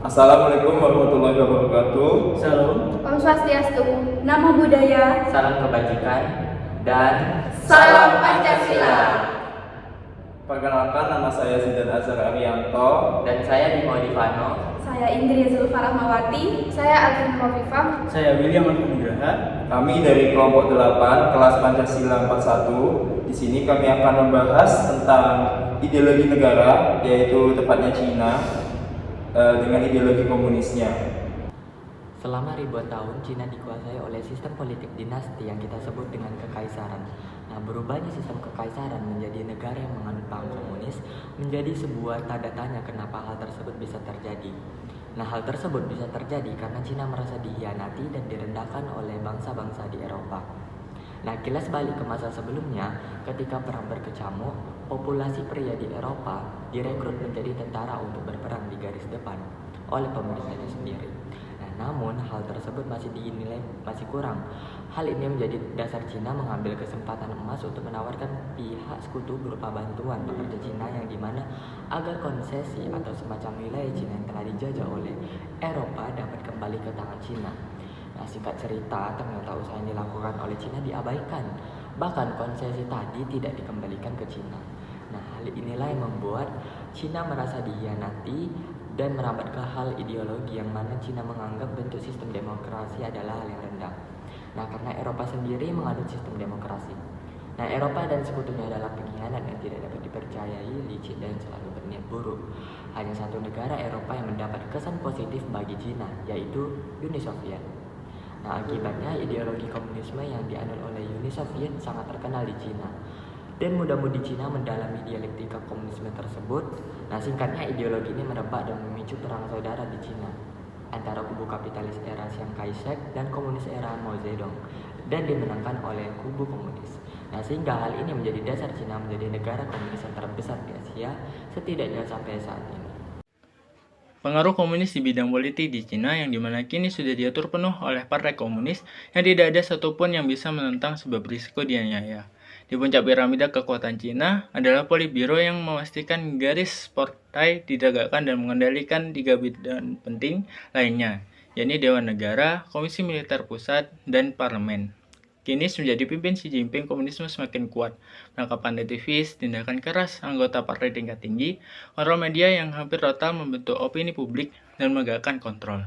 Assalamualaikum warahmatullahi wabarakatuh. Salam. Om Swastiastu, Namo Buddhaya, salam kebajikan, dan Salam Pancasila. Perkenalkan, nama saya Zidan Azhar Arianto. dan saya Bimo Divano. Saya Indria Zulfarahmawati, saya Alvin Khofifah. Saya William Alfinugraha. Kami dari kelompok 8 kelas Pancasila 41. Di sini kami akan membahas tentang ideologi negara, yaitu tepatnya Cina, dengan ideologi komunisnya. Selama ribuan tahun, Cina dikuasai oleh sistem politik dinasti yang kita sebut dengan kekaisaran. Nah, berubahnya sistem kekaisaran menjadi negara yang menganut paham komunis menjadi sebuah tanda tanya kenapa hal tersebut bisa terjadi. Nah, hal tersebut bisa terjadi karena Cina merasa dihianati dan direndahkan oleh bangsa-bangsa di Eropa. Nah, kilas balik ke masa sebelumnya, ketika perang berkecamuk, populasi pria di Eropa direkrut menjadi tentara untuk berperang di garis depan oleh pemerintahnya sendiri. Namun hal tersebut masih dinilai masih kurang. Hal ini menjadi dasar Cina mengambil kesempatan emas untuk menawarkan pihak sekutu berupa bantuan pekerja Cina yang dimana agar konsesi atau semacam wilayah Cina yang telah dijajah oleh Eropa dapat kembali ke tangan Cina. Nah, singkat cerita, ternyata usaha yang dilakukan oleh Cina diabaikan. Bahkan konsesi tadi tidak dikembalikan ke Cina. Nah, hal inilah yang membuat Cina merasa dihianati dan merambat ke hal ideologi yang mana Cina menganggap bentuk sistem demokrasi adalah hal yang rendah. Nah, karena Eropa sendiri menganut sistem demokrasi. Nah, Eropa dan sekutunya adalah pengkhianat yang tidak dapat dipercayai, licik dan selalu berniat buruk. Hanya satu negara Eropa yang mendapat kesan positif bagi Cina, yaitu Uni Soviet. Nah, akibatnya ideologi komunisme yang dianut oleh Uni Soviet sangat terkenal di Cina. Dan muda-mudi Cina mendalami dialektika komunisme tersebut. Nah, singkatnya ideologi ini merebak dan memicu perang saudara di Cina antara kubu kapitalis era Chiang Kai-shek dan komunis era Mao Zedong, dan dimenangkan oleh kubu komunis. Nah, sehingga hal ini menjadi dasar Cina menjadi negara komunis yang terbesar di Asia, setidaknya sampai saat ini. Pengaruh komunis di bidang politik di Cina yang dimana kini sudah diatur penuh oleh partai komunis yang tidak ada satupun yang bisa menentang sebab risiko dianiaya. Di puncak piramida kekuatan Cina adalah Politbiro yang memastikan garis partai ditegakkan dan mengendalikan 3 bidang penting lainnya, yakni Dewan Negara, Komisi Militer Pusat, dan Parlemen. Kini menjadi pimpin Xi Jinping, komunisme semakin kuat, penangkapan aktivis, tindakan keras anggota partai tingkat tinggi, kontrol media yang hampir total membentuk opini publik, dan menegakkan kontrol.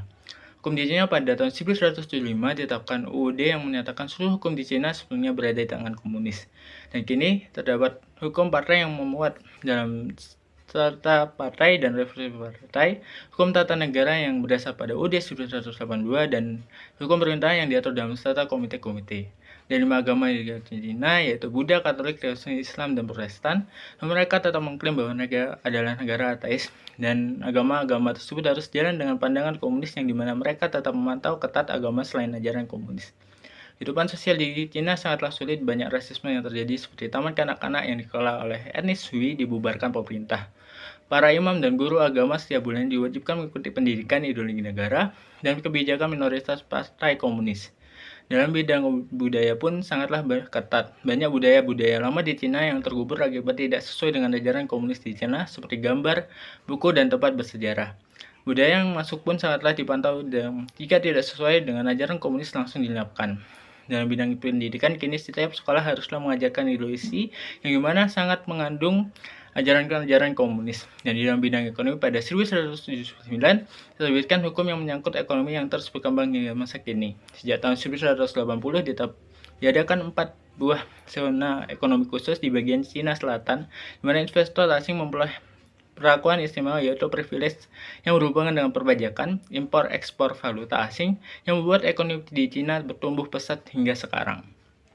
Hukum di Cina pada tahun 1975 ditetapkan UUD yang menyatakan seluruh hukum di Cina sebelumnya berada di tangan komunis. Dan kini terdapat hukum partai yang memuat dalam serta partai dan revolusi partai, hukum tata negara yang berdasar pada UUD 1982 dan hukum pemerintahan yang diatur dalam serta komite-komite. Dan 5 agama di Cina yaitu Buddha, Katolik, Kristen, Islam, dan Protestan. Dan mereka tetap mengklaim bahwa negara adalah negara ateis dan agama-agama tersebut harus jalan dengan pandangan komunis yang dimana mereka tetap memantau ketat agama selain ajaran komunis. Kehidupan sosial di Cina sangatlah sulit, banyak rasisme yang terjadi seperti taman kanak-kanak yang dikelola oleh etnis Hui dibubarkan pemerintah. Para imam dan guru agama setiap bulan diwajibkan mengikuti pendidikan ideologi negara dan kebijakan minoritas partai komunis. Dalam bidang budaya pun sangatlah ketat. Banyak budaya-budaya lama di Cina yang terkubur akibat tidak sesuai dengan ajaran komunis di Cina seperti gambar, buku, dan tempat bersejarah. Budaya yang masuk pun sangatlah dipantau dan jika tidak sesuai dengan ajaran komunis langsung dilenyapkan. Dalam bidang pendidikan, kini setiap sekolah haruslah mengajarkan ideologi yang dimana sangat mengandung ajaran-ajaran komunis. Dan di dalam bidang ekonomi pada 1979 diterbitkan hukum yang menyangkut ekonomi yang terus berkembang hingga masa kini. Sejak tahun 1980 diadakan 4 buah zona ekonomi khusus di bagian Cina Selatan, di mana investor asing memperoleh perlakuan istimewa yaitu privilege yang berhubungan dengan perpajakan, impor-ekspor valuta asing yang membuat ekonomi di Cina bertumbuh pesat hingga sekarang.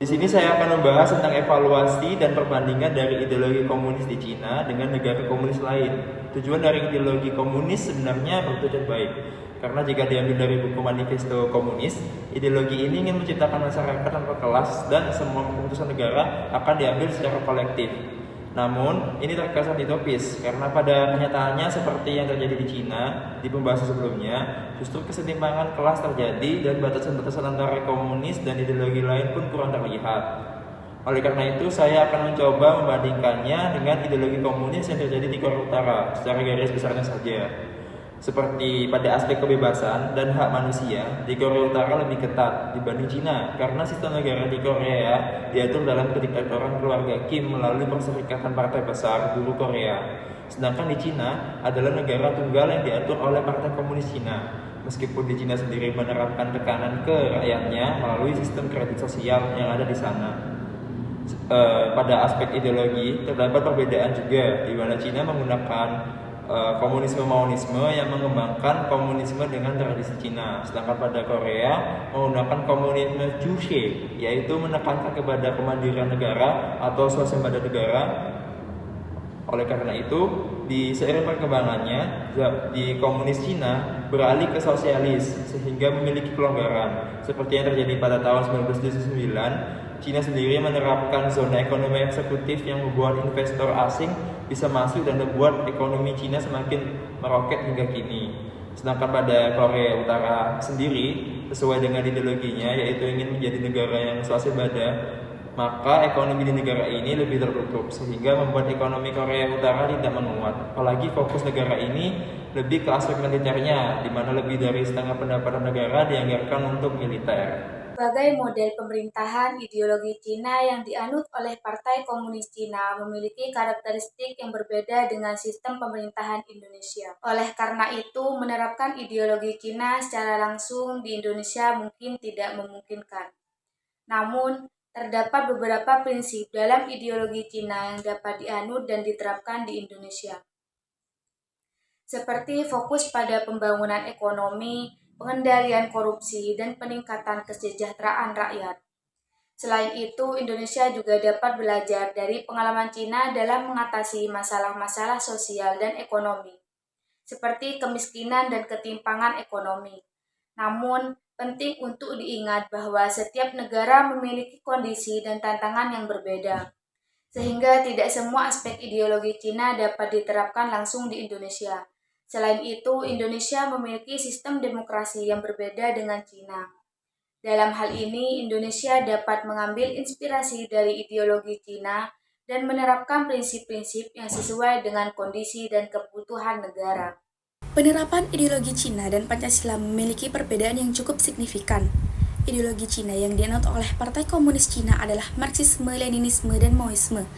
Di sini saya akan membahas tentang evaluasi dan perbandingan dari ideologi komunis di Cina dengan negara komunis lain. Tujuan dari ideologi komunis sebenarnya bertujuan baik. Karena jika diambil dari buku manifesto komunis, ideologi ini ingin menciptakan masyarakat tanpa kelas dan semua keputusan negara akan diambil secara kolektif. Namun, ini terkesan utopis karena pada kenyataannya seperti yang terjadi di Cina di pembahasan sebelumnya, justru kesetimbangan kelas terjadi dan batasan-batasan antara komunis dan ideologi lain pun kurang terlihat. Oleh karena itu, saya akan mencoba membandingkannya dengan ideologi komunis yang terjadi di Korea Utara secara garis besarnya saja. Seperti pada aspek kebebasan dan hak manusia, di Korea Utara lebih ketat dibanding Cina karena sistem negara di Korea diatur dalam kediktatoran keluarga Kim melalui Perserikatan Partai Besar Buruh Korea. Sedangkan di Cina adalah negara tunggal yang diatur oleh Partai Komunis Cina. Meskipun di Cina sendiri menerapkan tekanan ke rakyatnya melalui sistem kredit sosial yang ada di sana. Pada aspek ideologi terdapat perbedaan juga di mana Cina menggunakan komunisme-maonisme yang mengembangkan komunisme dengan tradisi Cina, sedangkan pada Korea menggunakan komunisme Juche, yaitu menekankan kepada kemandirian negara atau swasembada negara. Oleh karena itu, di seiring perkembangannya, di komunis Cina beralih ke sosialis sehingga memiliki kelonggaran. Seperti yang terjadi pada tahun 1979, Cina sendiri menerapkan zona ekonomi eksekutif yang membuat investor asing bisa masuk dan membuat ekonomi Cina semakin meroket hingga kini. Sedangkan pada Korea Utara sendiri, sesuai dengan ideologinya yaitu ingin menjadi negara yang swasembada, maka ekonomi di negara ini lebih tertutup sehingga membuat ekonomi Korea Utara tidak menguat. Apalagi fokus negara ini lebih ke aspek militernya, di mana lebih dari setengah pendapatan negara dianggarkan untuk militer. Sebagai model pemerintahan, ideologi Cina yang dianut oleh Partai Komunis Cina memiliki karakteristik yang berbeda dengan sistem pemerintahan Indonesia. Oleh karena itu, menerapkan ideologi Cina secara langsung di Indonesia mungkin tidak memungkinkan. Namun, terdapat beberapa prinsip dalam ideologi Cina yang dapat dianut dan diterapkan di Indonesia. Seperti fokus pada pembangunan ekonomi, pengendalian korupsi, dan peningkatan kesejahteraan rakyat. Selain itu, Indonesia juga dapat belajar dari pengalaman Cina dalam mengatasi masalah-masalah sosial dan ekonomi, seperti kemiskinan dan ketimpangan ekonomi. Namun, penting untuk diingat bahwa setiap negara memiliki kondisi dan tantangan yang berbeda, sehingga tidak semua aspek ideologi Cina dapat diterapkan langsung di Indonesia. Selain itu, Indonesia memiliki sistem demokrasi yang berbeda dengan Cina. Dalam hal ini, Indonesia dapat mengambil inspirasi dari ideologi Cina dan menerapkan prinsip-prinsip yang sesuai dengan kondisi dan kebutuhan negara. Penerapan ideologi Cina dan Pancasila memiliki perbedaan yang cukup signifikan. Ideologi Cina yang dianut oleh Partai Komunis Cina adalah Marxisme, Leninisme, dan Maoisme.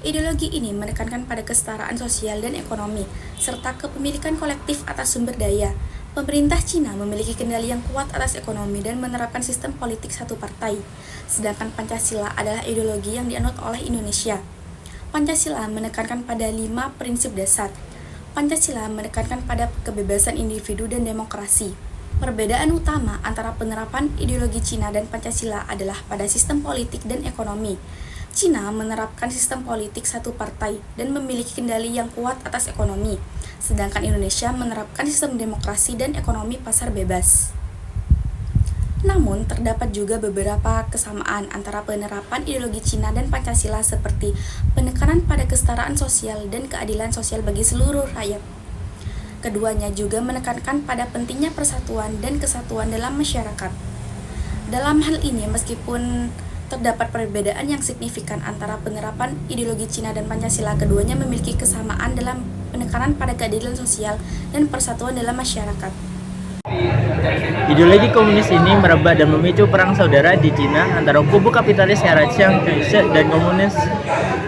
Ideologi ini menekankan pada kesetaraan sosial dan ekonomi, serta kepemilikan kolektif atas sumber daya. Pemerintah Cina memiliki kendali yang kuat atas ekonomi dan menerapkan sistem politik satu partai. Sedangkan Pancasila adalah ideologi yang dianut oleh Indonesia. Pancasila menekankan pada 5 prinsip dasar. Pancasila menekankan pada kebebasan individu dan demokrasi. Perbedaan utama antara penerapan ideologi Cina dan Pancasila adalah pada sistem politik dan ekonomi. Cina menerapkan sistem politik satu partai dan memiliki kendali yang kuat atas ekonomi, sedangkan Indonesia menerapkan sistem demokrasi dan ekonomi pasar bebas. Namun, terdapat juga beberapa kesamaan antara penerapan ideologi Cina dan Pancasila seperti penekanan pada kesetaraan sosial dan keadilan sosial bagi seluruh rakyat. Keduanya juga menekankan pada pentingnya persatuan dan kesatuan dalam masyarakat. Dalam hal ini, meskipun terdapat perbedaan yang signifikan antara penerapan ideologi Cina dan Pancasila, keduanya memiliki kesamaan dalam penekanan pada keadilan sosial dan persatuan dalam masyarakat. Ideologi komunis ini merebak dan memicu perang saudara di Cina antara kubu kapitalis era Chiang Kai-shek dan komunis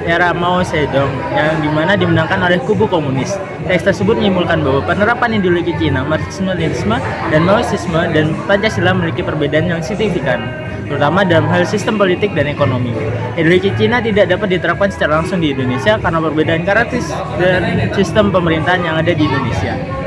era Mao Zedong, yang dimana dimenangkan oleh kubu komunis. Teks tersebut menyimpulkan bahwa penerapan ideologi Cina, Marxisme, Leninisme, dan Maoisme dan Pancasila memiliki perbedaan yang signifikan, terutama dalam hal sistem politik dan ekonomi. Ideologi Cina tidak dapat diterapkan secara langsung di Indonesia karena perbedaan karakteristik dan sistem pemerintahan yang ada di Indonesia.